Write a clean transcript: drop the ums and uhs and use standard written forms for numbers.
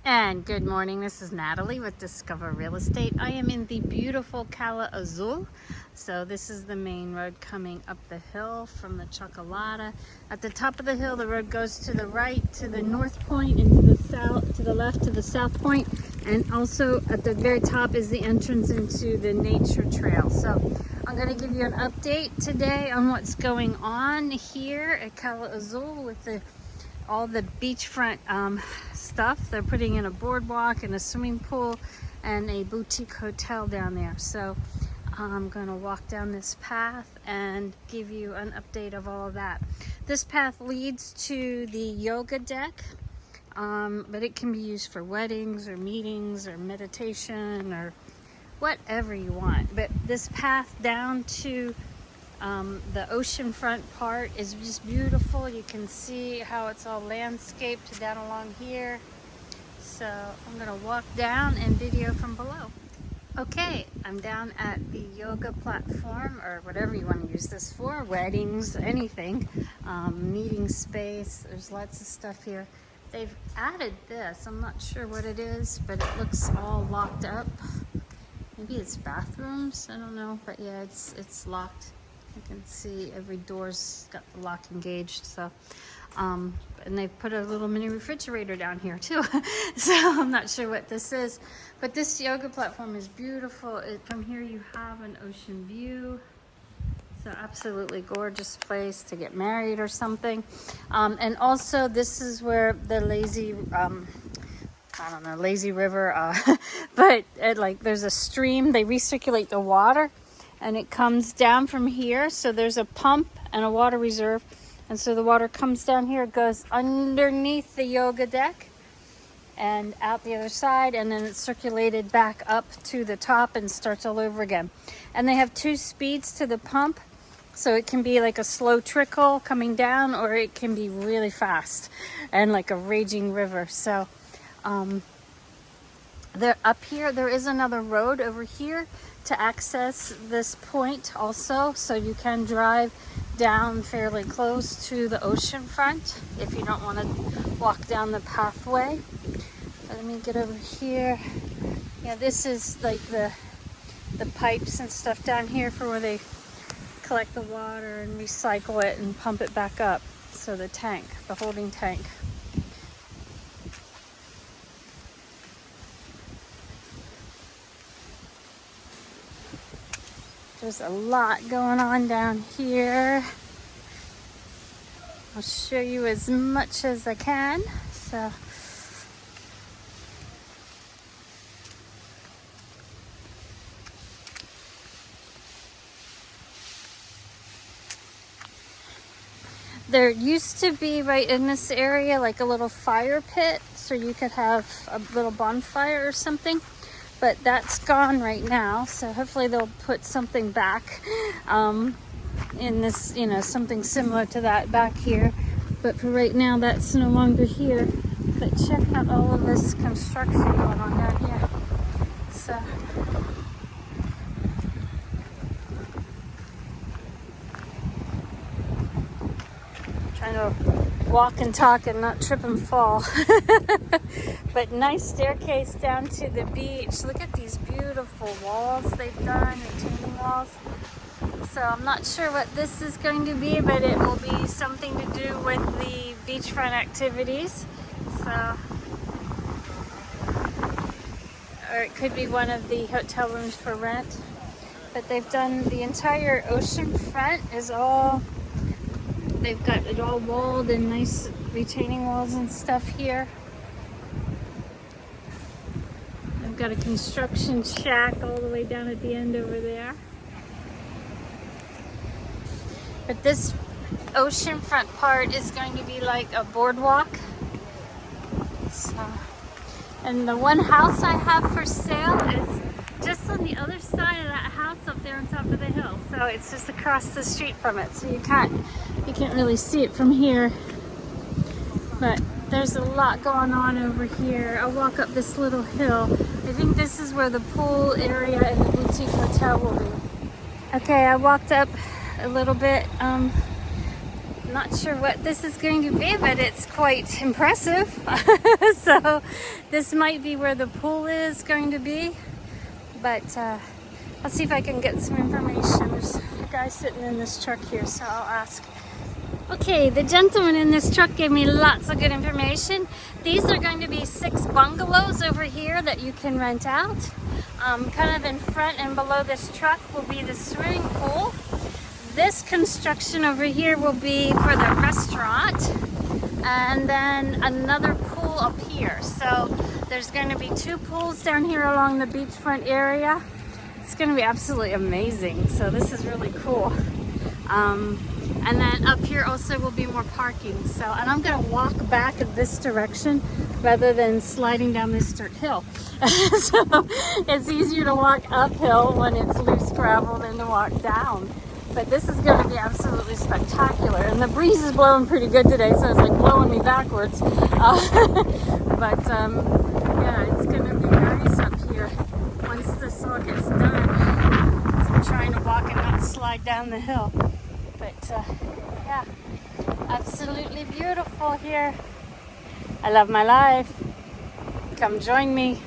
And good morning, this is Natalie with Discover Real Estate. I am in the beautiful Cala Azul. So this is the main road coming up the hill from the Chocolata. At the top of the hill, the road goes to the right, to the north point, and to the south, to the left, to the south point. And also at the very top is the entrance into the nature trail. So I'm going to give you an update today on what's going on here at Cala Azul with all the beachfront stuff. They're putting in a boardwalk and a swimming pool and a boutique hotel down there. So I'm going to walk down this path and give you an update of all of that. This path leads to the yoga deck, but it can be used for weddings or meetings or meditation or whatever you want. But this path down to the oceanfront part is just beautiful. You can see how it's all landscaped down along here. So I'm gonna walk down and video from below. Okay, I'm down at the yoga platform, or whatever you want to use this for, weddings, anything, meeting space. There's lots of stuff here. They've added this, I'm not sure what it is, but it looks all locked up. Maybe it's bathrooms, I don't know, but yeah, it's locked. You can see every door's got the lock engaged. So, and they've put a little mini refrigerator down here too. So I'm not sure what this is, but this yoga platform is beautiful. From here you have an ocean view. So absolutely gorgeous place to get married or something. And also this is where the lazy, I don't know, lazy river, but like there's a stream. They recirculate the water. And it comes down from here. So there's a pump and a water reserve. And so the water comes down here, goes underneath the yoga deck and out the other side. And then it's circulated back up to the top and starts all over again. And they have 2 speeds to the pump. So it can be like a slow trickle coming down, or it can be really fast and like a raging river. So they're up here. There is another road over here to access this point also, so you can drive down fairly close to the oceanfront if you don't want to walk down the pathway. Let me get over here. Yeah, this is like the pipes and stuff down here for where they collect the water and recycle it and pump it back up. So the tank, the holding tank. There's a lot going on down here. I'll show you as much as I can. So there used to be right in this area like a little fire pit, so you could have a little bonfire or something. But that's gone right now, so hopefully they'll put something back in this, something similar to that back here. But for right now, that's no longer here. But check out all of this construction going on down here. So trying to walk and talk and not trip and fall. But nice staircase down to the beach. Look at these beautiful walls they've done, retaining walls. So I'm not sure what this is going to be, but it will be something to do with the beachfront activities. So, or it could be one of the hotel rooms for rent. But they've done the entire ocean front is all, they've got it all walled and nice retaining walls and stuff here. They've got a construction shack all the way down at the end over there. But this oceanfront part is going to be like a boardwalk. So, and the one house I have for sale is just on the other side of that house up there on top of the hill. So it's just across the street from it. So you can't really see it from here. But there's a lot going on over here. I'll walk up this little hill. I think this is where the pool area and the boutique hotel will be. Okay, I walked up a little bit. not sure what this is going to be, but it's quite impressive. So this might be where the pool is going to be, but I'll see if I can get some information. There's a guy sitting in this truck here, so I'll ask. Okay, the gentleman in this truck gave me lots of good information. These are going to be 6 bungalows over here that you can rent out. Kind of in front and below this truck will be the swimming pool. This construction over here will be for the restaurant, and then another pool up here. So there's going to be 2 pools down here along the beachfront area. It's going to be absolutely amazing. So this is really cool. And then up here also will be more parking. So, and I'm going to walk back in this direction rather than sliding down this dirt hill. So it's easier to walk uphill when it's loose gravel than to walk down. But this is going to be absolutely spectacular. And the breeze is blowing pretty good today, so it's like blowing me backwards. Yeah, it's going to be nice up here once this all gets done. So I'm trying to walk and not slide down the hill. But yeah, absolutely beautiful here. I love my life. Come join me.